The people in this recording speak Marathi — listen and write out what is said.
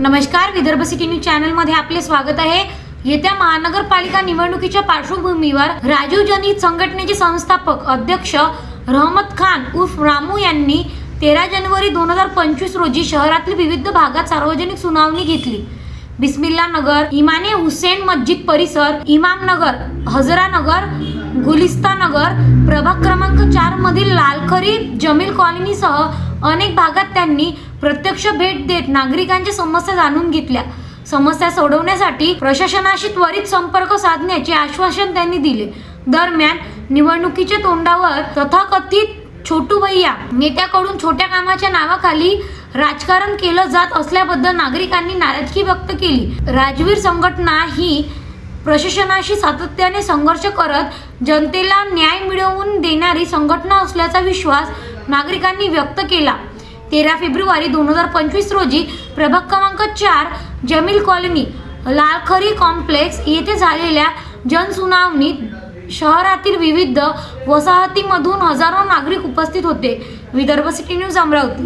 नमस्कार, विदर्भ सिटी न्यूज चॅनल मध्ये आपले स्वागत आहे। येत्या महानगरपालिका निवडणुकीच्या पार्श्वभूमीवर राजीव जनहित संघटनेचे संस्थापक अध्यक्ष रहमत खान उर्फ रामू यांनी 13 जानेवारी 2025 रोजी शहरातील विविध भागात सार्वजनिक सुनावणी घेतली। बिस्मिल्ला नगर, इमाने हुसेन मस्जिद परिसर, इमाम नगर, हजरा नगर, गुलिस्ता नगर, प्रभाग क्रमांक 4 मधील लालखरी जमील कॉलनीसह अनेक भागात त्यांनी प्रत्यक्ष भेट देत नागरिकांच्या समस्या जाणून घेतल्या। समस्या सोडवण्यासाठी प्रशासनाशी त्वरित संपर्क साधण्याचे आश्वासन त्यांनी दिले। दरम्यान निवडणुकीच्या तोंडावर तथाकथित छोटू भैया नेत्याकडून छोट्या कामाच्या नावाखाली राजकारण केलं जात असल्याबद्दल नागरिकांनी नाराजगी व्यक्त केली। राजवीर संघटना ही प्रशासनाशी सातत्याने संघर्ष करत जनतेला न्याय मिळवून देणारी संघटना असल्याचा विश्वास नागरिकांनी व्यक्त केला। 13 फेब्रुवारी 2025 रोजी प्रभाग क्रमांक 4 जमील कॉलनी लालखरी कॉम्प्लेक्स येथे झालेल्या जनसुनावणीत शहरातील विविध वसाहतीमधून हजारो नागरिक उपस्थित होते। Vidarbha city news Amravati.